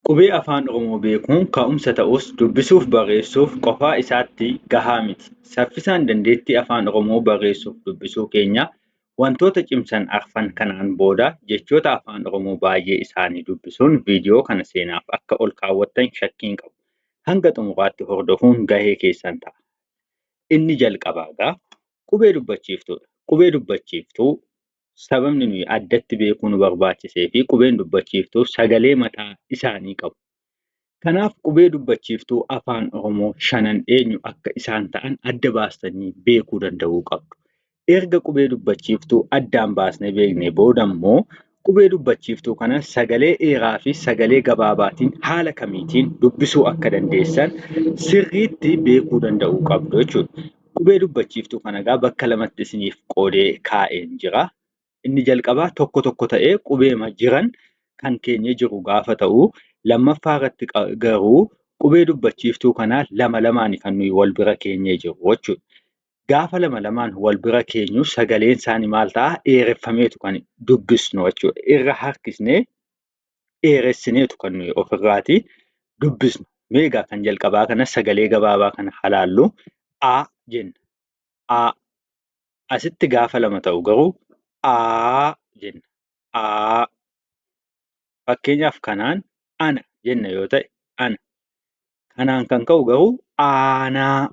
Qubee afaan Oromoo beekuun ka'umsa ta'us dubbisuuf barreessuuf qofaa isaatti gahaa miti. Saffisaan dandeettii afaan Oromoo barreessuuf dubbisuu keenyaa wantoota cimsan arfan kanaan booda jechoota afaan Oromoo baay'ee isaanii dubbisuun viidiyoo kana seenaaf akka ol kaawwattan shakkii hin qabu. Hanga xumuraatti hordofuun gahee keessan ta'a. Inni jalqabaa qubee dubbachiiftuudha. Qubee dubbachiiftuu sababni nuyi addatti beekuu nu barbaachisee fi qubeen dubbachiiftuu sagalee mataa isaanii qabu. Kanaaf qubee dubbachiiftuu afaan Oromoo shanan eenyu akka isaan ta'an adda baastanii beekuu danda'uu qabdu. Erga qubee dubbachiiftuu addaan baasnee beeknee boodammoo qubee dubbachiiftuu kana sagalee dheeraa fi sagalee gabaabaatiin haala kamiitiin dubbisuu akka dandeessan sirriitti beekuu danda'uu qabdu jechuudha. Qubee dubbachiiftuu kana bakka lamatti isiniif qoodee kaa'een jira. Inni jalqabaa tokko tokko ta'ee qubeema jiran kan keenya jiru gaafa ta'u, lammaffaa irratti garuu qubee dubbachiiftuu kanaa lama lamaan kan nuyi wal bira keenyee jirru jechuudha. Gaafa lama lamaan wal bira keenyu sagaleen isaanii maal ta'a? Dheereffameetu kan dubbisnu jechuudha. Irra harkisnee dheeressineetu kan nuyi ofirraatii dubbisnu. Meegaa kan jalqabaa kana sagalee gabaabaa kana haa laallu. A jenna. A. Asitti gaafa lama ta'u garuu A jenna. A. Fakkeenyaaf kanaan ana jenna yoo ta'e ana. Kanaan kan ka'u garuu aanaa.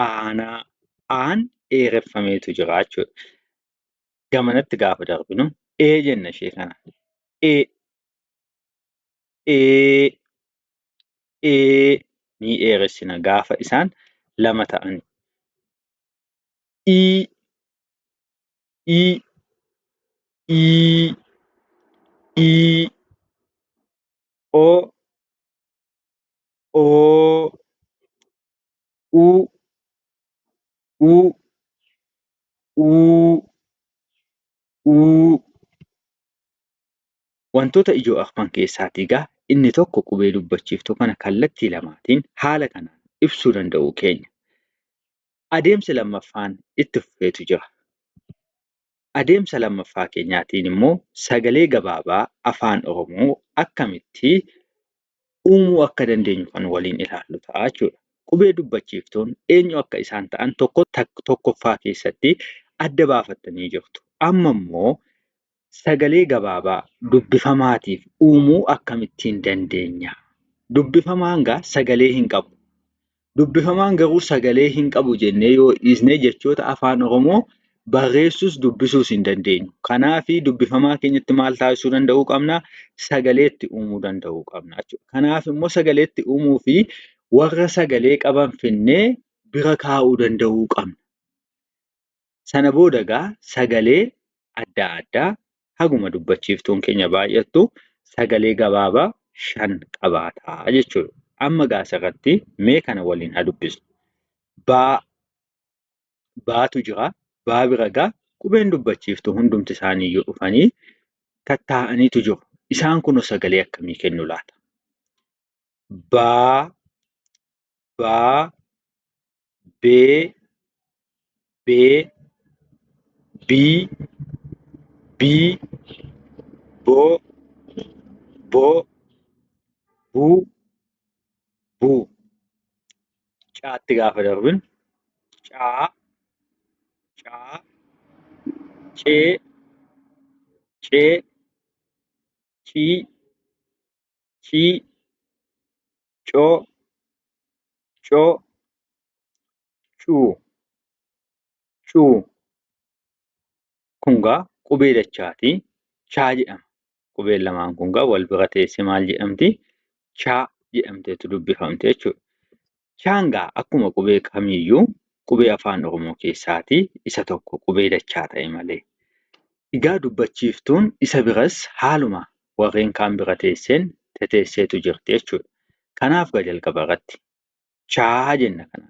Aanaa. Aan dheereffameetu jira jechuudha. Gamanatti gaafa darbinu jenna ishee kanaan. Ni dheeressina gaafa isaan lama ta'an. I. O. U. Wantoota ijoo arfan keessaatii inni tokko qubee dubbachiiftuu kana kallattii lamaatiin haala kanaan ibsuu danda'uu keenya. Adeemsi lammaffaan itti fufeetu jira. Adeemsa lammaffaa keenyaatiin immoo sagalee gabaabaa afaan Oromoo akkamitti uumuu akka dandeenyu kan waliin ilaallu ta'a jechuudha. Qubee dubbachiiftuun eenyu akka isaan ta'an tokkoffaa keessatti adda baafattanii jirtu. Amma immoo sagalee gabaabaa dubbifamaatiif uumuu akkamittiin dandeenya? Dubbifamaan sagalee hin qabu. Dubbifamaan garuu sagalee hin qabu jennee yoo dhiisne jechoota afaan Oromoo barreessuus dubbisuus hin dandeenyu. Kanaafi dubbifamaa keenyatti maal taasisuu danda'uu qabna? Sagalee itti uumuu danda'uu qabna jechuudha. Kanaaf immoo sagalee itti uumuu fi warra sagalee qaban finnee bira kaa'uu danda'uu qabna. Sana booda sagalee adda addaa haguma dubbachiiftuun keenya baay'attu sagalee gabaabaa 5 qabaataa jechuudha. Amma asirratti mee kana waliin haa dubbisnu. Baatu jira. Baa bira qubeen dubbachiiftuu hundumti isaaniiyyuu dhufanii tattaa'aniitu jiru. Isaan kun sagalee akkamii kennu laata? Baa, bee, bii, boo, buu. Caatti gaafa darbinu caa, cee, cii, coo, cuu. Kun qubee dachaati. Chaa jedhama. Qubeen lamaan kun wal bira teessee maal jedhamti? Chaa jedhamteetu dubbifamti jechuudha. Chaan akkuma qubee kamiiyyuu qubee afaan Oromoo keessaatii isa tokko qubee dachaa ta'e malee. Egaa dubbachiiftuun isa biras haaluma warreen kaan bira teesseen teesseetu jirti jechuudha. Kanaaf jalqaba irratti chaa jenna kana.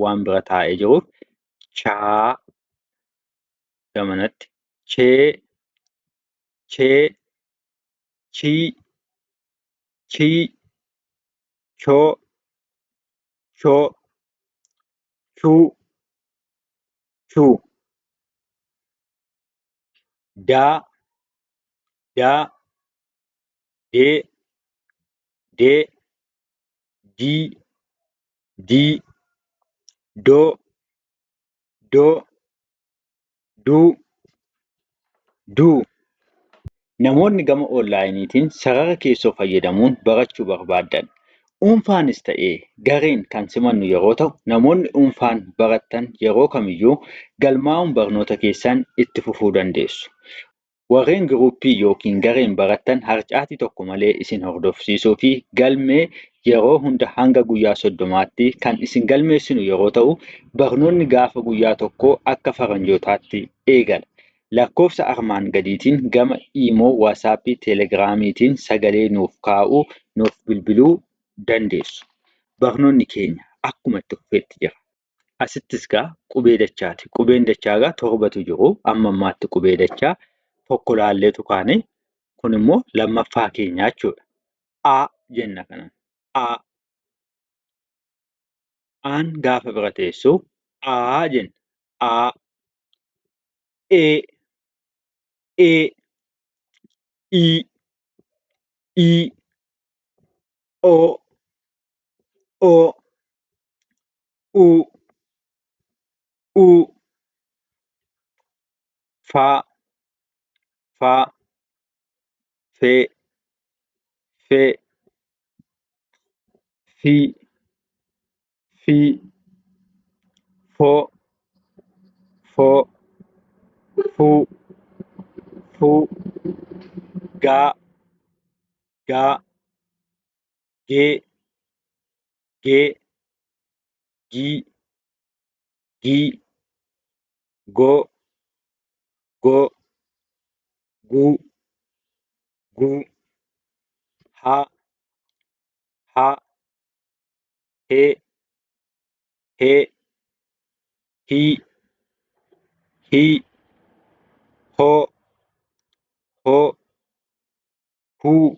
Waan bira taa'ee jiruuf chaa. Gamanatti chee, chii, choo, chuu. Daa, dee, dee, dii, dii, doo, doo, duu, duu. Namoonni gama onlaayiniitiin sarara keessoo fayyadamuun barachuu barbaadan dhuunfaanis ta'ee gareen kan simannu yeroo ta'u, namoonni dhuunfaan baratan yeroo kamiyyuu galmaa'uun barnoota keessan itti fufuu dandeessu. Warreen giruuppii yookiin gareen baratan harcaatii tokko malee isin hordofsiisuu fi galmee yeroo hunda hanga guyyaa 30tti kan isin galmeessinu yeroo ta'u, barnoonni gaafa guyyaa tokkoo akka faranjootaatti eegala. Lakkoofsa armaan gadiitiin gama iimoo, waasaappii, teelegiraamiitiin sagalee nuuf kaa'uu, nuuf bilbiluu dandeessu. Barnoonni keenya akkuma itti fufeetti jira. Asittis qubee dachaati. Qubeen dachaa 7tu jiru. Amma ammaatti qubee dachaa tokko laalleetu kaane. Kun immoo lammaffaa keenya jechuudha. A jenna kanaan. A. Aan gaafa bira teessu A jenna. A. E. E. I. I. O. O. U. U. Fa. Fa. Fe. Fe. Fi. Fi. Fo. Fo. Fu. Fu. Ga. Ga. Ge. Ge. Gi. Gi. Go. Go. Gu. Gu. Ha. Ha. He. He. Hi. Hi. Ho. Ho. Hu.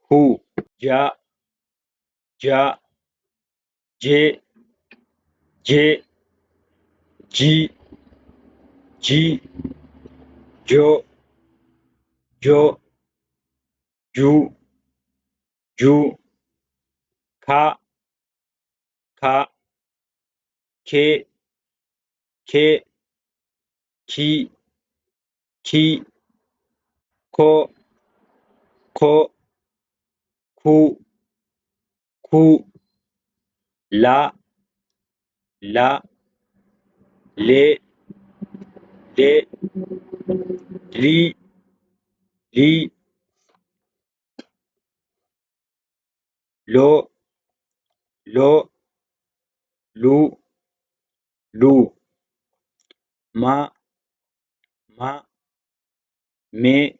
Hu. Ja. Ja. Je. Je. Ji. Ji. Jo. Jo. Ju. Ju. Ka. Ka. Ke. Ke. Ki. Ki. Ko. Ko. Ku. Ku. La. La. Le. Le. Li. Li. Lo. Lo. Lu. Lu. Ma. Ma. Me.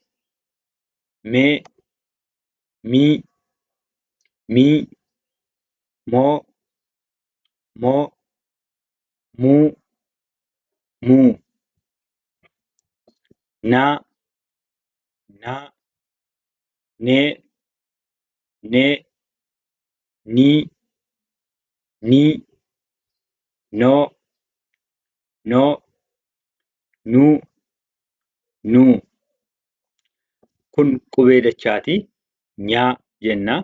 Me. Mi. Mi. Mo. Mo. Mu. Mu. Na. Na. Ne. Ne. Ni. Ni. No. No. Nu. Nu. Kun qubee dachaati. Nyaa jenna.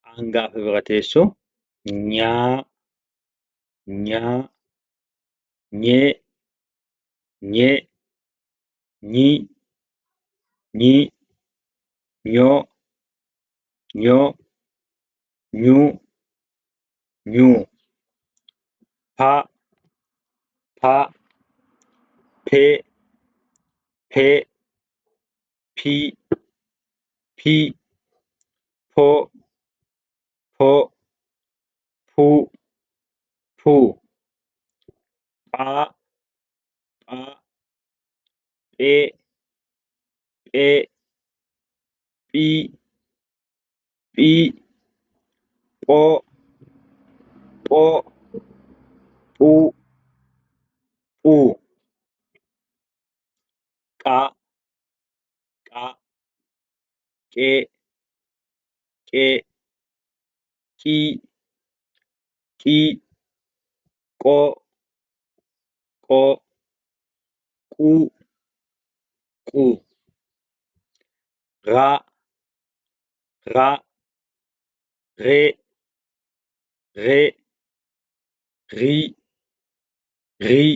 Aan gaafa bira teessu nyaa. Nyaa. Nyee. Nyee. Nyii. Nyii. Nyoo. Nyoo. Nyuu. Nyuu. Pa. Pa. Pe. Pe. Pi. Pi. Po. Po. Pu. Pu. Pa. Pa. Pe. Pe. Pi. Pi. Po. Po. Pu. Pu. Qa. Qa. Qe. Qe. Qi. Qi. Qo. Qo. Qu. Qu. Ra. Ra. ree, ree, rii, rii,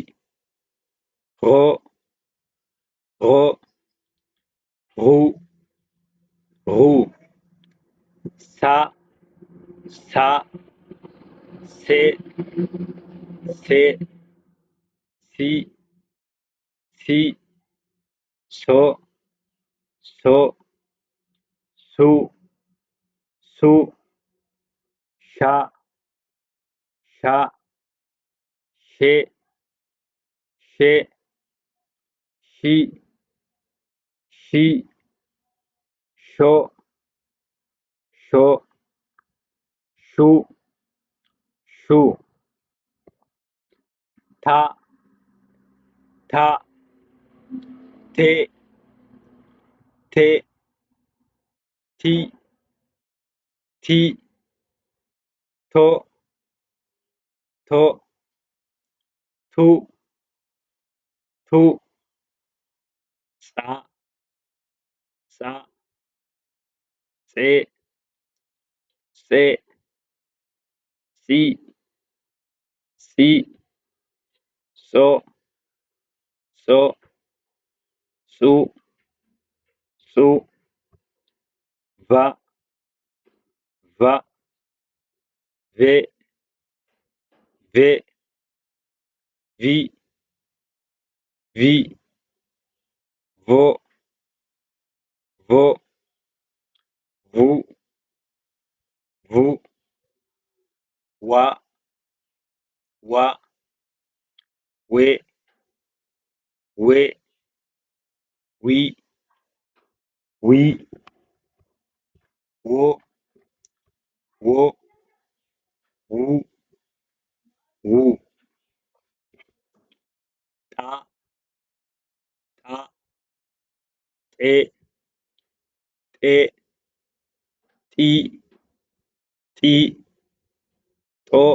roo, roo, ruu, ruu, saa, saa, see, see, sii, sii, soo, soo, suu, suu, shaa, shaa, shee, shee, shii, shii, shoo, shoo, shuu, shuu, taa, taa, tee, tee, tii, tii, too, too, tuu, tuu, tsaa, tsaa, tsee, tsee, tsii, tsii, soo, soo, suu, suu, va, va, vee, vee, vii, vii, voo, voo, vuu, vuu, waa, waa, wee, wee, wii, wii, woo, woo, wuu, wuu, xaa, xaa, xee, xee, xii, xii, xoo,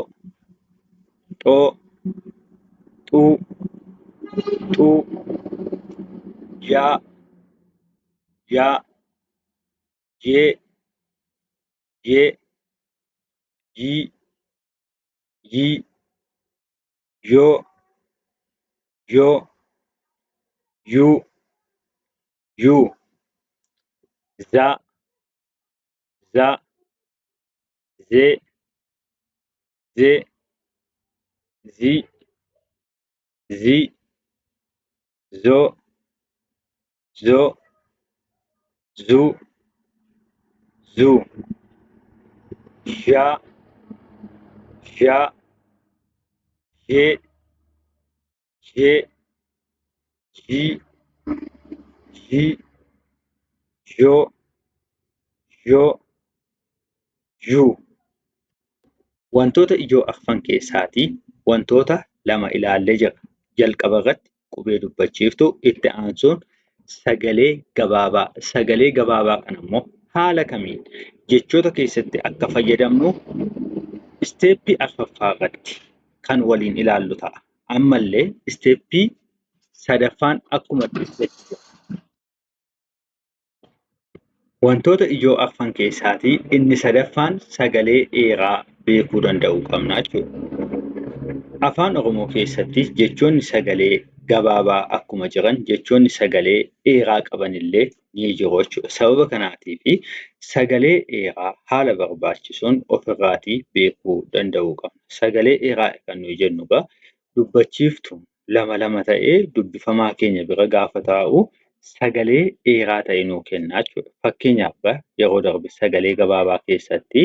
xoo, xuu, xuu, yaa, yaa, yee, yee, yii, yii, yoo, yoo, yuu, yuu, zaa, zaa, zee, zee, zii, zii, zoo, zoo, zuu, zuu, shaa, shaa, shee, shee, shii, shii, yoo, yoo, yuu. Wantoota ijoo afran keessaatii wantoota lama ilaallee jirra. Jalqaba irratti qubee dubbachiiftuu, itti aansuun sagalee gabaabaa. Sagalee gabaabaa kanammoo haala kamiin jechoota keessatti akka fayyadamnu isteeppii arfaffaa irratti kan waliin ilaallu ta'a. Ammallee isteeppii sadaffaan akkuma itti jira. Wantoota ijoo afran keessaatii inni sadaffaan sagalee dheeraa beekuu danda'uu qabna jechuudha. Afaan Oromoo keessatti jechoonni sagalee gabaabaa akkuma jiran jechoonni sagalee dheeraa qabanillee ni jiru jechuudha. Sababa kanaatiifi sagalee dheeraa haala barbaachisuun ofirraatii beekuu danda'uu qabna. Sagalee dheeraa kan nuyi jennu egaa dubbachiiftuun lama lama ta'ee dubbifamaa keenya bira gaafa taa'u sagalee dheeraa ta'e nuu kenna jechuudha. Fakkeenyaaf yeroo darbe sagalee gabaabaa keessatti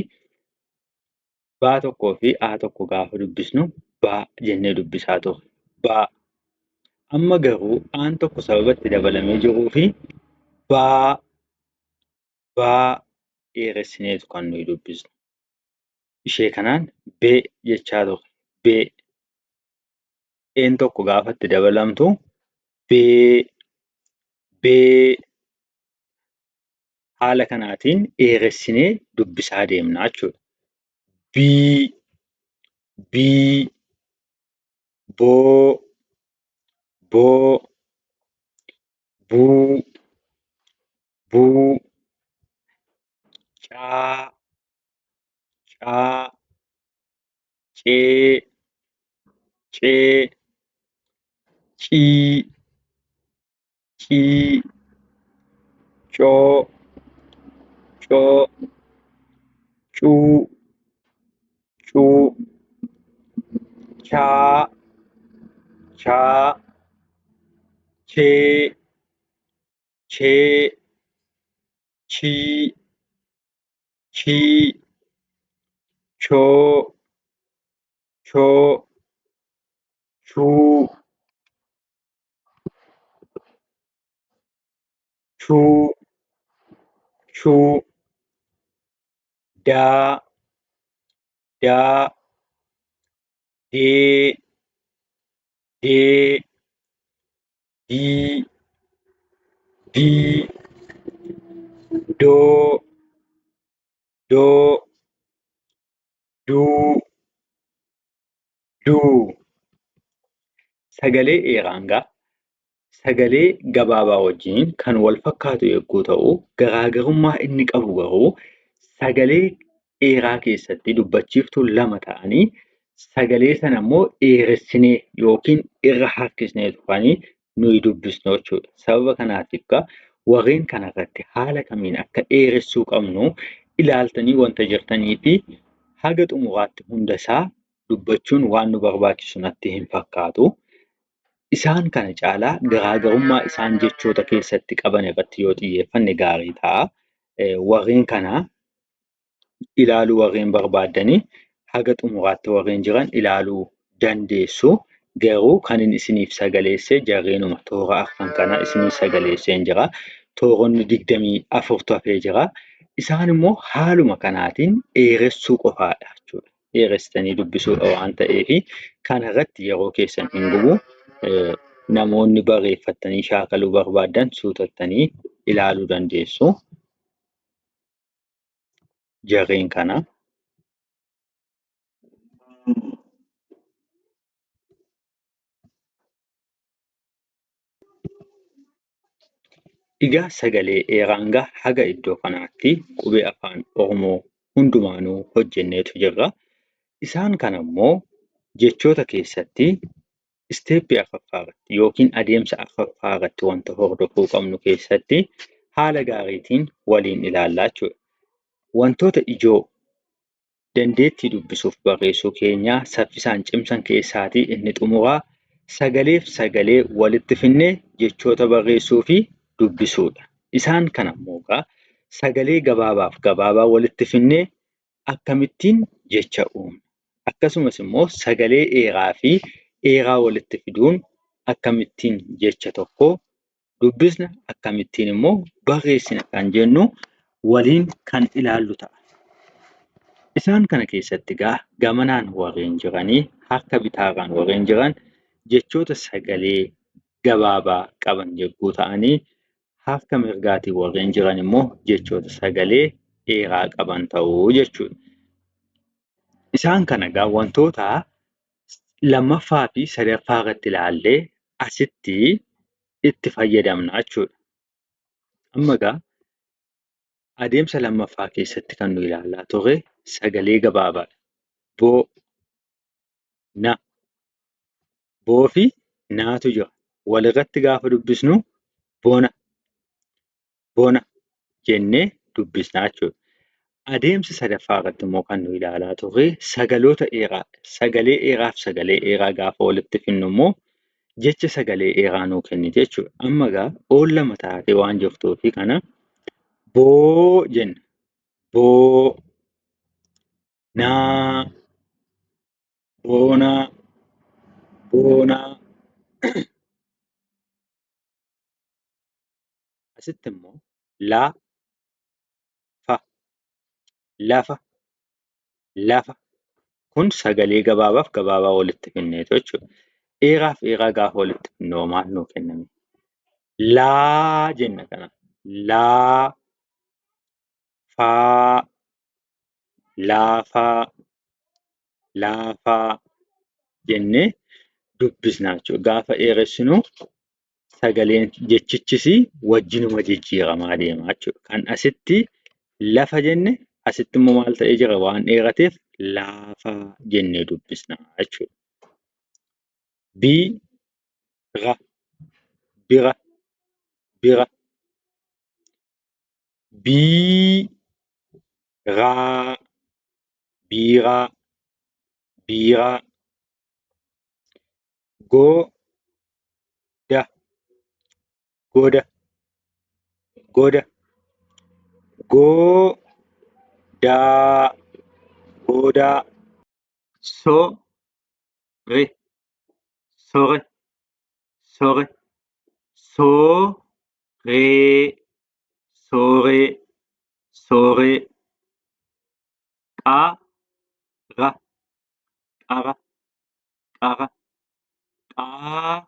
baa tokkoo fi aa tokko gaafa dubbisnu baa jennee dubbisaa turre. Baa. Amma garuu aan tokko sababa itti dabalamee jiruu fi baa dheeressineetu kan nuyi dubbisnu. Ishee kanaan bee jechaa turre. Bee. Een tokko gaafa itti dabalamtu bee. Haala kanaatiin dheeressinee dubbisaa deemna jechuudha. Bii, boo, buu, caa, caa, cee, cee, cii, cii, coo, coo, cuu, cuu, chaa, chaa, chee, chee, chii, chii, choo, choo, chuu, chuu, chuu, daa, daa, dee, dee, dii, dii, doo, doo, duu, duu. Sagalee dheeraangaa sagalee gabaabaa wajjin kan wal fakkaatu yogguu ta'u, garaagarummaa inni qabu garuu sagalee dheeraa keessatti dubbachiiftuun lama ta'anii sagalee sana immoo dheeressinee yookiin irra harkisneetu kan nuyi dubbisnu jechuudha. Sababa kanaatiif warreen kanarratti haala kamiin akka dheeressuu qabnu ilaaltanii wanta jirtanii fi haga xumuraatti hundasaa dubbachuun waan nu barbaachisu natti hin fakkaatu. Isaan kana caalaa garaagarummaa isaan jechoota keessatti qaban irratti yoo xiyyeeffanne gaarii ta'a. Warreen kana ilaaluu warreen barbaaddanii haga xumuraatti warreen jiran ilaaluu dandeessu. Garuu kan inni isiniif sagaleesse jarreenuma toora arfan kana isiniif sagaleesseen jira. Tooronni 24tu hafee jira. Isaan immoo haaluma kanaatiin dheeressuu qofaadha jechuudha. Dheeressitanii dubbisuudha waan ta'eef kanarratti yeroo keessan hin gubu. Namoonni barreeffatanii shaakaluu barbaadan suutattanii ilaaluu dandeessu. Jarreen kana. Egaa sagalee dheeraan haga iddoo kanaatti qubee afaan Oromoo hundumaanuu hojjenneetu jirra. Isaan kanammoo jechoota keessatti isteeppii arfaffaa irratti yookiin adeemsa arfaffaa irratti wanta hordofuu qabnu keessatti haala gaariitiin waliin ilaallaa jechuudha. Wantoota ijoo dandeettii dubbisuuf barreessuu keenyaa saffisaan cimsan keessaatii inni xumuraa sagaleef sagalee walitti fidnee jechoota barreessuu fi dubbisuudha. Isaan kanammoo sagalee gabaabaaf gabaabaa walitti fidnee akkamittiin jecha uumna? Akkasumas immoo sagalee dheeraa fi dheeraa walitti fiduun akkamittiin jecha tokko dubbisna? Akkamittiin immoo barreessina kan jennu waliin kan ilaallu ta'a. Isaan kana keessatti gamanaan warreen jiranii harka bitaarraan warreen jiran jechoota sagalee gabaabaa qaban yogguu ta'anii harka mirgaatiin warreen jiran immoo jechoota sagalee dheeraa qaban ta'uu jechuudha. Isaan kana wantoota lammaffaa fi sadaffaa irratti ilaallee asitti itti fayyadamna jechuudha. Amma adeemsa lammaffaa keessatti kan nu ilaalaa turre sagalee gabaabaadha. Boo, na, boo fi naatu jira. Walirratti gaafa dubbisnu bona, bona jennee dubbisnaa jechuudha. Adeemsa sadaffaa irratti immoo kan nu ilaalaa turre sagaloota dheeraa. Sagalee dheeraa fi sagalee dheeraa gaafa walitti fidnu immoo jecha sagalee dheeraa nuu kenniti jechuudha. Amma oon lama taatee waan jirtuufi kana boo jenna. Boo, naa, boonaa, boonaa. Asitti immoo laa, fa, lafa, lafa. Kun sagalee gabaabaaf gabaabaa walitti fidneetu jechuudha. Dheeraaf dheeraa gaafa walitti fidnu maal nuu kenname? Laa jenna kana. Laa, faa, laafaa, laafaa jennee dubbisna jechuudha. Gaafa dheeressinu sagaleen jechichis wajjinuma jijjiiramaa deema jechuudha. Kan asitti lafa jenne Asitti immoo maal ta'ee jira waan dheerateef laafaa jennee dubbisna jechuudha. Bira, bira, bira. Biiraa, biiraa, biiraa. Goda, goda, goda. Godaa, godaa. Sore, sore, sore. Sooree, sooree, sooree. Qara, qara, qara. Qaaraa,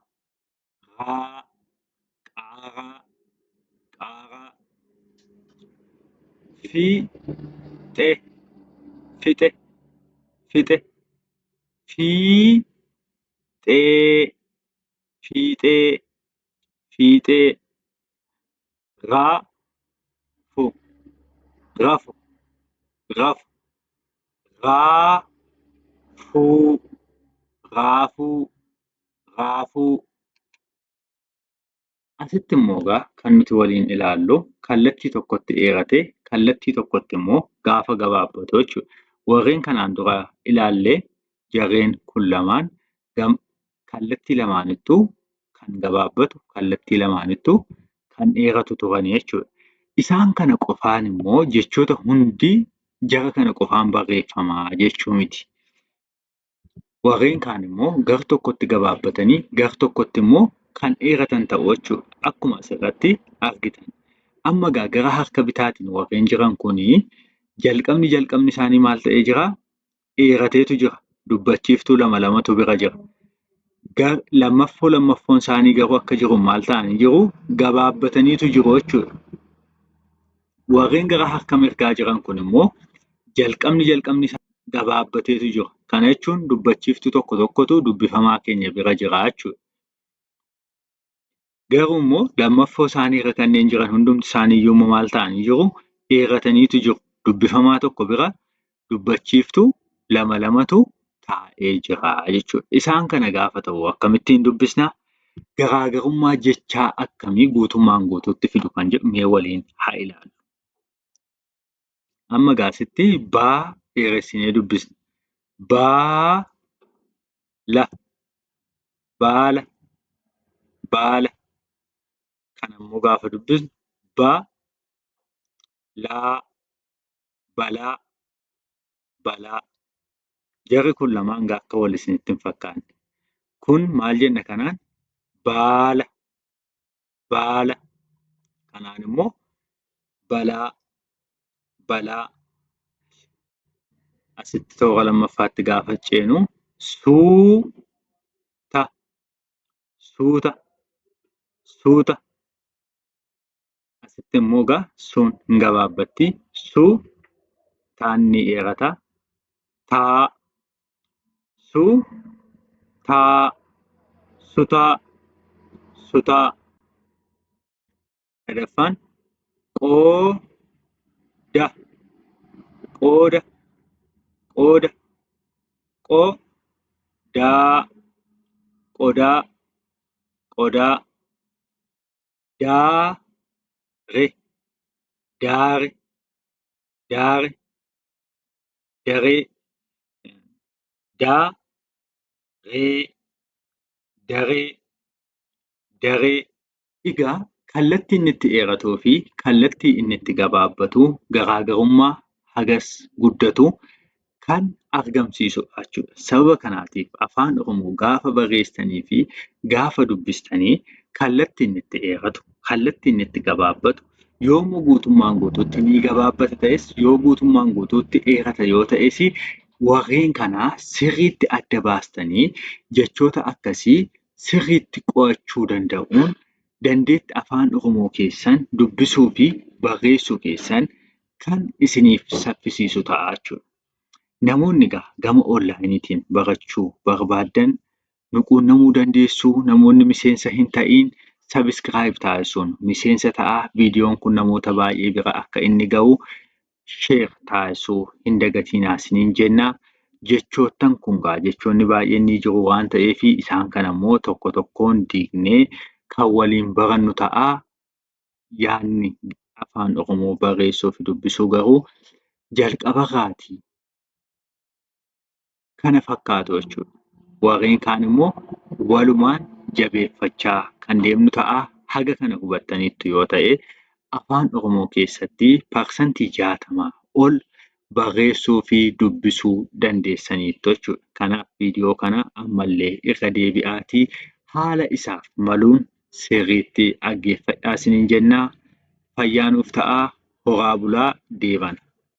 qaaraa, qaaraa. Fiixe, fixe, fixe. Fiixee, fiixee, fiixee. Raafuu, raafuu, raafuu. Raafuu, raafuu, raafuu. Asitti immoo kan nuti waliin ilaallu kallattii tokkotti dheeratee kallattii tokkotti immoo gaafa gabaabbatu jechuudha. Warreen kanaan dura ilaallee jarreen kun lamaan kallattii lamaanittuu kan gabaabbatu kallattii lamaanittuu kan dheeratu turan jechuudha. Isaan kana qofaan immoo jechoota hundi jara kana qofaan barreeffamaa jechuu miti. Warreen kaan immoo gar tokkotti gabaabbatanii gar tokkotti immoo kan dheeratan ta'u jechuudha. Akkuma asirratti argitan. Amma gara harka bitaatiin warreen jiran kunii jalqabni isaanii maal ta'ee jiraa? Dheerateetu jira. Dubbachiiftuu lama lamatu bira jira. Lammaffoo isaanii garuu akka jiru maal ta'anii jiruu? Gabaabbataniitu jiru jechuudha. Warreen gara harka mirgaa jiran kun immoo jalqabni isaa gabaabbateetu jira. Kana jechuun dubbachiiftuu tokko tokkotu dubbifamaa keenya bira jira jechuudha. Garuu immoo lammaffoo isaanii irra kanneen jiran hundumti isaaniiyyuu maal ta'anii jiruu? Dheerataniitu jiru. Dubbifamaa tokko bira dubbachiiftuu lama lamatu taa'ee jira jechuudha. Isaan kana gaafa ta'u akkamittiin dubbisnaa? Garaagarummaa jechaa akkamii guutummaan guutuutti fidu kan jedhu mee waliin haa ilaallu. Amma gaasitti baa dheeressinee dubbisna. Baala, baala, baala. Kana immoo gaafa dubbisnu balaa, balaa, balaa. Jarri kun lamaan akka wal isinitti hin fakkaanne. Kun maal jenna kanaan? Baala, baala. Kanaan immoo balaa, balaa. Asitti toora lammaffaatti gaafa ceenu suuta, suuta, suuta. Asitti immoo suun hin gabaabbatti. Taan ni dheerata. Taa, taa, sutaa, sutaa. Sadaffaan qooda, qooda, qooda. Qodaa, qodaa, qodaa. Daare, daare, daare. Daree, daree, daree, daree. Egaa kallattii inni itti dheeratuu fi kallattii inni itti gabaabbatu garaagarummaa hagas guddatu kan argamsiisudha jechuudha. Sababa kanaatiif afaan Oromoo gaafa barreessitanii fi gaafa dubbistanii kallattii inni itti dheeratu, kallattii inni itti gabaabbatu yoommoo guutummaan guutuutti ni gabaabbata ta'es yoo guutummaan guutuutti dheerata yoo ta'es warreen kanaa sirriitti adda baastanii jechoota akkasii sirriitti qo'achuu danda'uun dandeettii afaan Oromoo keessan dubbisuu fi barreessuu keessan kan isiniif saffisiisu ta'a jechuudha. Namoonni gama onlaayiniitiin barachuu barbaaddan nu quunnamuu dandeessu. Namoonni miseensa hin ta'iin sabiskiraayib taasisuun miseensa ta'aa. Viidiyoon kun namoota baay'ee bira akka inni ga'u sheer taasisuu hin dagatinaa isiniin jenna. Jechoottan kun jechoonni baay'een ni jiru waan ta'eef isaan kanammoo tokko tokkoon diignee kan waliin barannu ta'a. Yaadni afaan Oromoo barreessuu fi dubbisuu garuu jalqabarraatii kana fakkaatu jechuudha. Warreen kaan immoo walumaan jabeeffachaa kan deemnu ta'a. Haga kana hubattaniittu yoo ta'e afaan Oromoo keessatti parsantii 60 ol barreessuu fi dubbisuu dandeessaniittu jechuudha. Kanaaf viidiyoo kana ammallee irra deebi'aatii haala isaaf maluun sirriitti dhaggeeffadhaa isiniin jennaa. Fayyaa nuuf ta'aa. Horaa bulaa. Deebana.